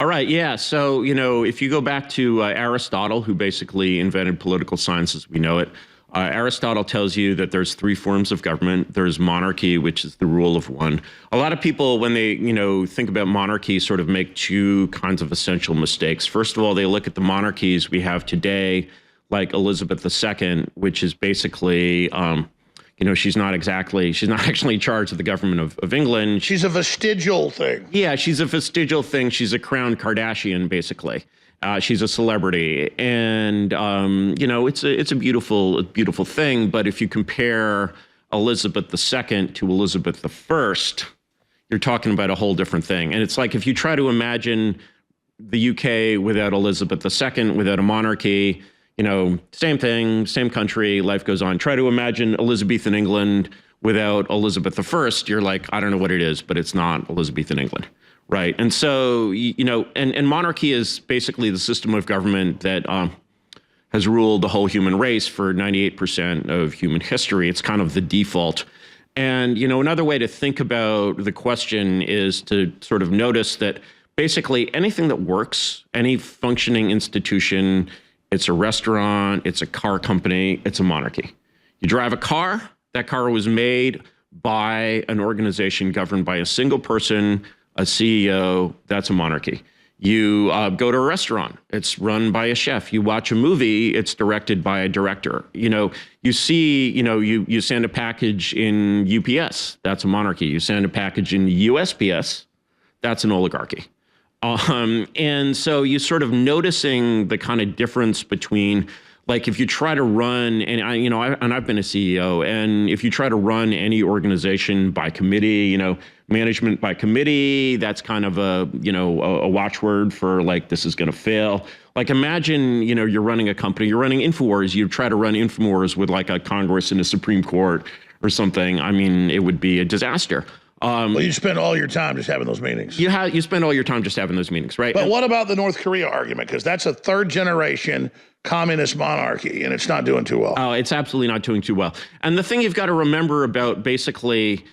right. Yeah. So, if you go back to Aristotle, who basically invented political science as we know it, Aristotle tells you that there's three forms of government. There's monarchy, which is the rule of one. A lot of people, when they, think about monarchy, sort of make two kinds of essential mistakes. First of all, they look at the monarchies we have today, like Elizabeth II, which is basically, she's not actually in charge of the government of England. She's a vestigial thing. Yeah, she's a vestigial thing. She's a crowned Kardashian, basically. She's a celebrity, and it's a beautiful thing. But if you compare Elizabeth II to Elizabeth I, you're talking about a whole different thing. And it's like if you try to imagine the UK without Elizabeth II, without a monarchy, same thing, same country, life goes on. Try to imagine Elizabethan England without Elizabeth I. You're like, I don't know what it is, but it's not Elizabethan England. Right. And so, and monarchy is basically the system of government that has ruled the whole human race for 98% of human history. It's kind of the default. And, another way to think about the question is to sort of notice that basically anything that works, any functioning institution, it's a restaurant, it's a car company, it's a monarchy. You drive a car, that car was made by an organization governed by a single person, a CEO, that's a monarchy. You go to a restaurant, it's run by a chef. You watch a movie, it's directed by a director. You see, you send a package in UPS, that's a monarchy. You send a package in USPS, that's an oligarchy. And so you're sort of noticing the kind of difference between, like, if you try to run, and I've been a CEO, and if you try to run any organization by committee, management by committee, that's kind of a watchword for like, this is going to fail. Like, imagine, you're running a company, you're running InfoWars, you try to run InfoWars with like a Congress and a Supreme Court or something. I mean, it would be a disaster. Well, you spend all your time just having those meetings. You spend all your time just having those meetings, right? But what about the North Korea argument? Because that's a third generation communist monarchy, and it's not doing too well. Oh, it's absolutely not doing too well. And the thing you've got to remember about basically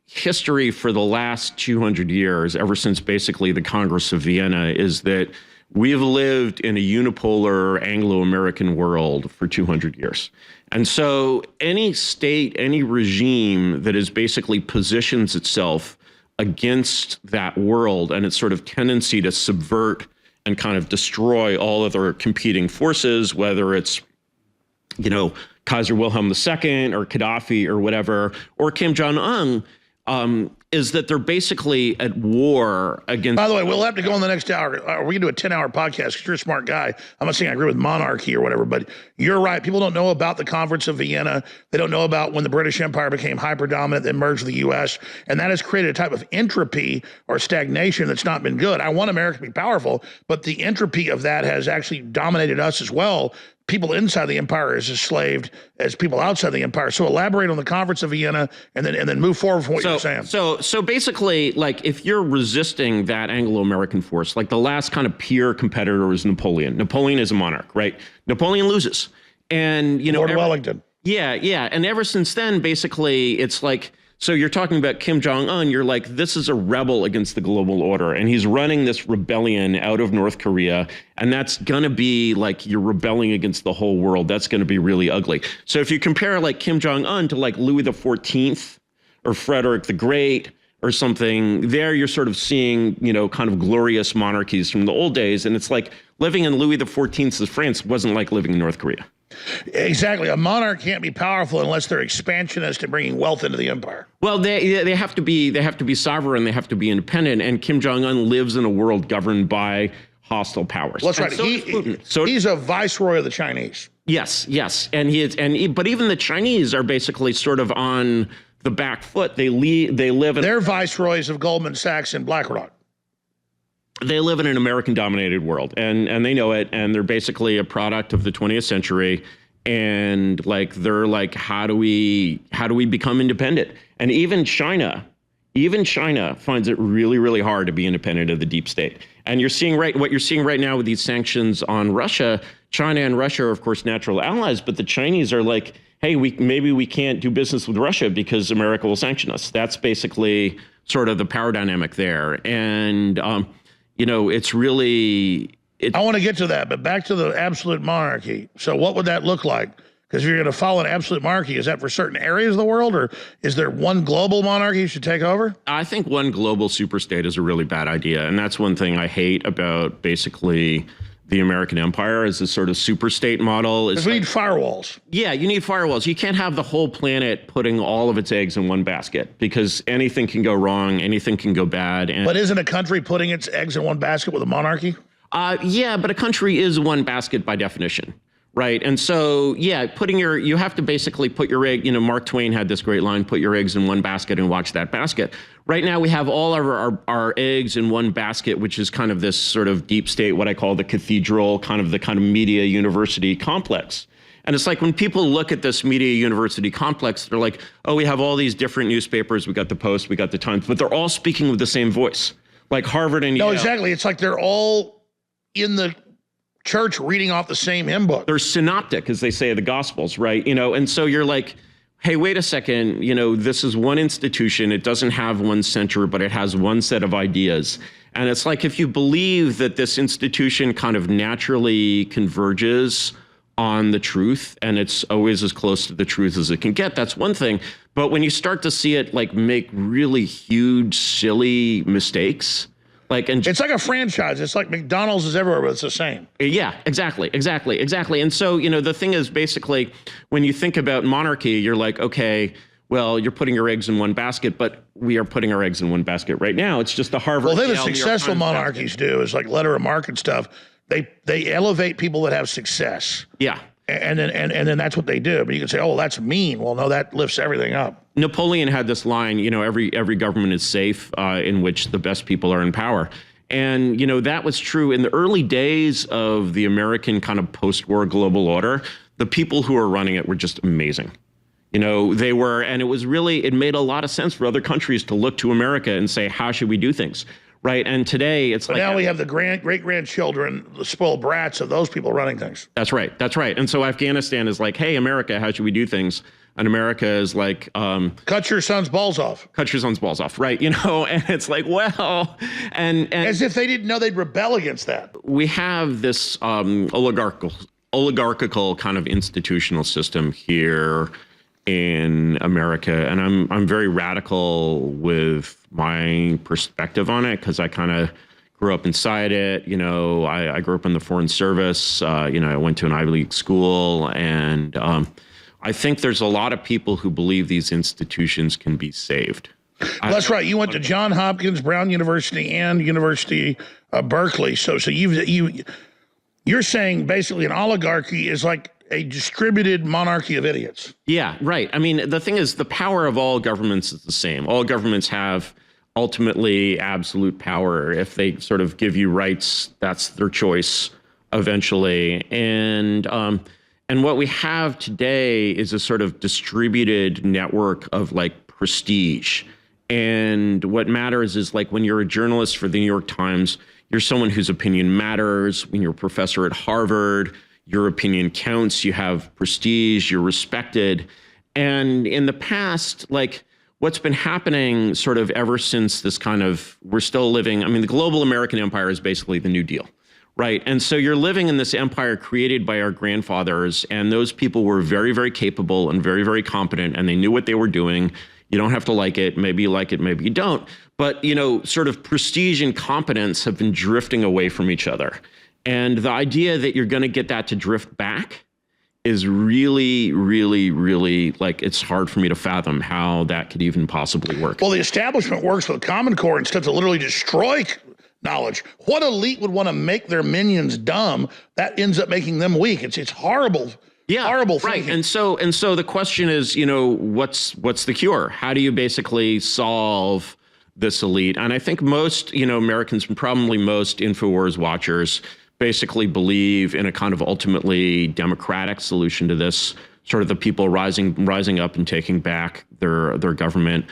history for the last 200 years, ever since basically the Congress of Vienna, is that we've lived in a unipolar Anglo-American world for 200 years. And so any state, any regime that is basically positions itself against that world and its sort of tendency to subvert and kind of destroy all other competing forces, whether it's, Kaiser Wilhelm II or Gaddafi or whatever, or Kim Jong-un, is that they're basically at war against... By the way, we'll have to go on the next hour. We're going to do a 10-hour podcast because you're a smart guy. I'm not saying I agree with monarchy or whatever, but you're right. People don't know about the Conference of Vienna. They don't know about when the British Empire became hyper-dominant, then merged with the U.S., and that has created a type of entropy or stagnation that's not been good. I want America to be powerful, but the entropy of that has actually dominated us as well. People inside the empire are as enslaved as people outside the empire. So elaborate on the Conference of Vienna and then move forward from what you're saying. So basically, like, if you're resisting that Anglo-American force, like the last kind of peer competitor is Napoleon. Napoleon is a monarch, right? Napoleon loses. And, Lord Wellington. Yeah. And ever since then, basically, it's like, so you're talking about Kim Jong-un, you're like, this is a rebel against the global order. And he's running this rebellion out of North Korea. And that's going to be like, you're rebelling against the whole world. That's going to be really ugly. So if you compare like Kim Jong-un to like Louis XIV or Frederick the Great or something, there you're sort of seeing, kind of glorious monarchies from the old days. And it's like living in Louis XIV's France wasn't like living in North Korea. Exactly. A monarch can't be powerful unless they're expansionist and bringing wealth into the empire. Well, they have to be sovereign. They have to be independent. And Kim Jong-un lives in a world governed by hostile powers. Well, that's right. He's a viceroy of the Chinese. Yes. And but even the Chinese are basically sort of on the back foot. They live in... They're viceroys of Goldman Sachs and BlackRock. They live in an American-dominated world, and they know it, and they're basically a product of the 20th century. And like, they're like, how do we become independent? And even China finds it really, really hard to be independent of the deep state. And what you're seeing right now with these sanctions on Russia. China and Russia are, of course, natural allies, but the Chinese are like, hey, maybe we can't do business with Russia because America will sanction us. That's basically sort of the power dynamic there. And You know, it's really I want to get to that, but back to the absolute monarchy. So what would that look like? Because if you're going to follow an absolute monarchy, is that for certain areas of the world, or is there one global monarchy you should take over? I think one global superstate is a really bad idea. And that's one thing I hate about basically the American empire is this sort of superstate model. Because we need firewalls. Yeah, you need firewalls. You can't have the whole planet putting all of its eggs in one basket because anything can go wrong, anything can go bad. And, But isn't a country putting its eggs in one basket with a monarchy? yeah, but a country is one basket by definition. Right. And so, yeah, you have to basically put your egg, you know, Mark Twain had this great line, put your eggs in one basket and watch that basket. Right now, we have all of our eggs in one basket, which is kind of this sort of deep state, what I call the cathedral, kind of media university complex. And it's like when people look at this media university complex, they're like, oh, we have all these different newspapers. We got the Post, we got the Times, but they're all speaking with the same voice, like Harvard and Yale. No, exactly. It's like they're all in the church reading off the same hymn book. They're synoptic, as they say of the Gospels, right? You know, and so you're like, hey, wait a second, you know, this is one institution. It doesn't have one center, but it has one set of ideas. And it's like if you believe that this institution kind of naturally converges on the truth and it's always as close to the truth as it can get, that's one thing. But when you start to see it like make really huge, silly mistakes, it's like a franchise. It's like McDonald's is everywhere, but it's the same. Yeah, exactly. And so, you know, the thing is basically when you think about monarchy, you're like, okay, well, you're putting your eggs in one basket, but we are putting our eggs in one basket right now. It's just the Harvard. Well, then the successful monarchies do is like letter of marque and stuff. They elevate people that have success. Yeah. And then that's what they do. But you can say, oh, that's mean. Well, no, that lifts everything up. Napoleon had this line, you know, every government is safe in which the best people are in power. And, you know, that was true in the early days of the American kind of post-war global order. The people who were running it were just amazing. You know, they were, and it made a lot of sense for other countries to look to America and say, how should we do things? Right. And today it's like. Now we have the great-grandchildren, the spoiled brats of those people running things. That's right. And so Afghanistan is like, hey, America, how should we do things? And America is like. Cut your son's balls off. Cut your son's balls off. Right. You know, and it's like, well, and. As if they didn't know they'd rebel against that. We have this oligarchical kind of institutional system here in America. And I'm very radical with my perspective on it because I kind of grew up inside it. You know, I grew up in the Foreign Service. You know, I went to an Ivy League school. And I think there's a lot of people who believe these institutions can be saved. That's right. You went to Johns Hopkins, Brown University, and University of Berkeley. So you're saying basically an oligarchy is like a distributed monarchy of idiots. Yeah, right. I mean, the thing is, the power of all governments is the same. All governments have ultimately absolute power. If they sort of give you rights, that's their choice eventually. And what we have today is a sort of distributed network of like prestige. And what matters is like when you're a journalist for the New York Times, you're someone whose opinion matters. When you're a professor at Harvard, your opinion counts, you have prestige, you're respected. And in the past, like what's been happening sort of ever since this kind of, we're still living, I mean, the global American empire is basically the New Deal, right? And so you're living in this empire created by our grandfathers, and those people were very, very capable and very, very competent, and they knew what they were doing. You don't have to like it. Maybe you like it, maybe you don't. But, you know, sort of prestige and competence have been drifting away from each other. And the idea that you're going to get that to drift back is really, really, really, like, it's hard for me to fathom how that could even possibly work. Well, the establishment works with Common Core instead to literally destroy knowledge. What elite would want to make their minions dumb? That ends up making them weak. It's horrible. Yeah, horrible right. thinking. And so the question is, you know, what's the cure? How do you basically solve this elite? And I think most, you know, Americans, and probably most InfoWars watchers, basically believe in a kind of ultimately democratic solution to this, sort of the people rising up and taking back their government.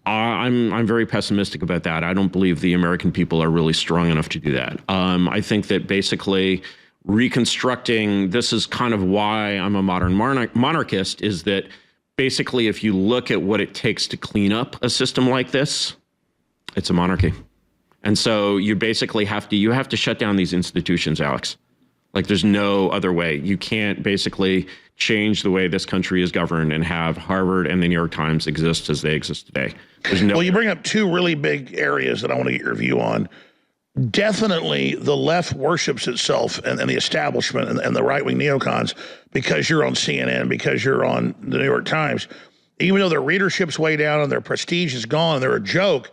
I'm very pessimistic about that. I don't believe the American people are really strong enough to do that. I think that basically reconstructing, this is kind of why I'm a modern monarchist, is that basically if you look at what it takes to clean up a system like this, it's a monarchy. And so you basically have to shut down these institutions, Alex. Like there's no other way. You can't basically change the way this country is governed and have Harvard and the New York Times exist as they exist today. There's no. Well, you bring up two really big areas that I want to get your view on. Definitely the left worships itself and the establishment and the right-wing neocons because you're on CNN, because you're on the New York Times. Even though their readership's way down and their prestige is gone and they're a joke,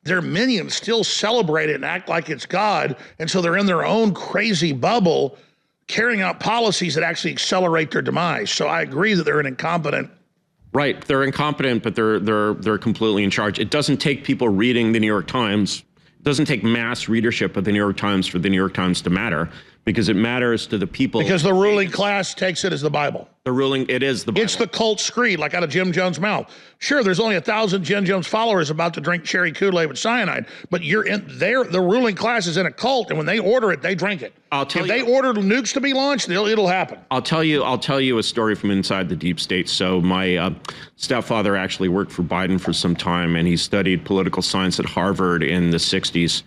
their minions still celebrate it and act like it's God. And so they're in their own crazy bubble carrying out policies that actually accelerate their demise. So I agree that they're an incompetent. Right. They're incompetent, but they're completely in charge. It doesn't take people reading the New York Times. It doesn't take mass readership of the New York Times for the New York Times to matter, because it matters to the people. Because the ruling class takes it as the Bible. It is the Bible. It's the cult screed, like out of Jim Jones' mouth. Sure, there's only 1,000 Jim Jones followers about to drink cherry Kool-Aid with cyanide, but the ruling class is in a cult, and when they order it, they drink it. If they order nukes to be launched, it'll happen. I'll tell you a story from inside the deep state. So my stepfather actually worked for Biden for some time, and he studied political science at Harvard in the 60s.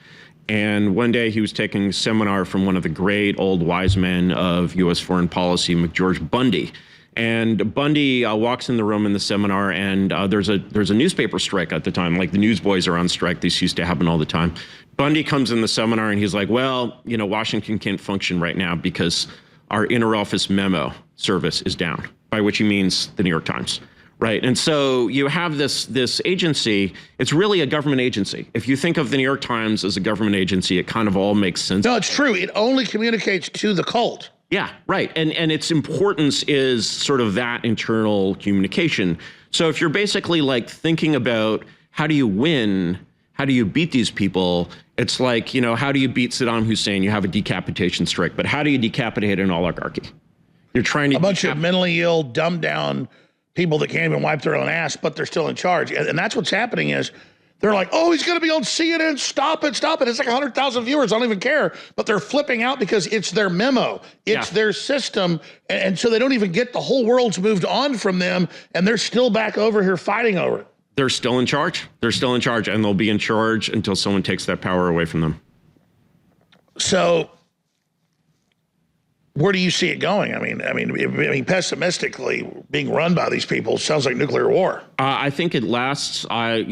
And one day he was taking a seminar from one of the great old wise men of U.S. foreign policy, McGeorge Bundy. And Bundy walks in the room in the seminar, and there's a newspaper strike at the time. Like the newsboys are on strike. This used to happen all the time. Bundy comes in the seminar, and he's like, well, Washington can't function right now because our interoffice memo service is down, by which he means the New York Times. Right. And so you have this agency. It's really a government agency. If you think of the New York Times as a government agency, it kind of all makes sense. No, it's true. It only communicates to the cult. Yeah, right. And its importance is sort of that internal communication. So if you're basically like thinking about how do you win, how do you beat these people? It's like, how do you beat Saddam Hussein? You have a decapitation strike. But how do you decapitate an oligarchy? You're trying to a bunch of mentally ill, dumbed down people that can't even wipe their own ass, but they're still in charge. And that's what's happening is they're like, oh, he's going to be on CNN. Stop it. Stop it. It's like 100,000 viewers. I don't even care. But they're flipping out because it's their memo. It's their system. And so they don't even get the whole world's moved on from them. And they're still back over here fighting over it. They're still in charge. They're still in charge. And they'll be in charge until someone takes that power away from them. So where do you see it going? I mean, pessimistically, being run by these people sounds like nuclear war. I think it lasts. I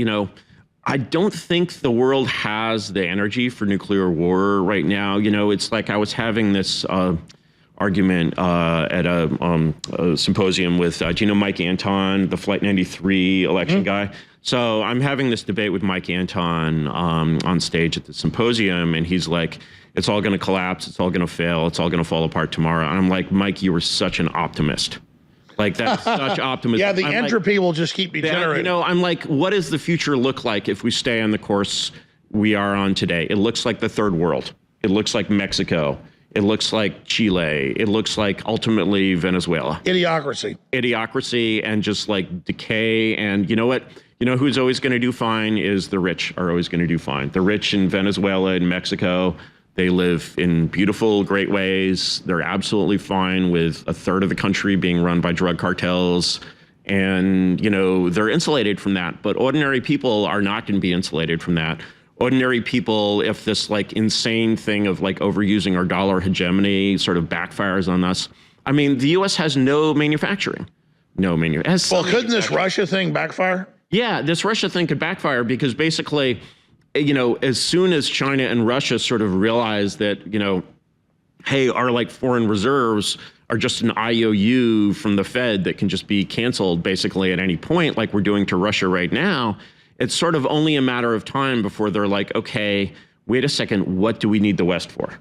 don't think the world has the energy for nuclear war right now. It's like I was having this argument at a symposium with, Mike Anton, the Flight 93 election guy. So I'm having this debate with Mike Anton on stage at the symposium, and he's like, it's all going to collapse. It's all going to fail. It's all going to fall apart tomorrow. And I'm like, Mike, you were such an optimist. Like, that's such optimism. Yeah, the entropy will just keep degenerating. I'm like, what does the future look like if we stay on the course we are on today? It looks like the third world. It looks like Mexico. It looks like Chile. It looks like ultimately Venezuela. Idiocracy and just like decay. And you know what? Who's always going to do fine is the rich are always going to do fine. The rich in Venezuela and Mexico, they live in beautiful, great ways. They're absolutely fine with a third of the country being run by drug cartels. And, they're insulated from that. But ordinary people are not going to be insulated from that. Ordinary people, if this like insane thing of like overusing our dollar hegemony sort of backfires on us. I mean, the U.S. has no manufacturing. Well, couldn't this Russia thing backfire? Yeah, this Russia thing could backfire because basically, as soon as China and Russia sort of realize that, hey, our like foreign reserves are just an IOU from the Fed that can just be canceled basically at any point, like we're doing to Russia right now, it's sort of only a matter of time before they're like, okay, wait a second, what do we need the West for?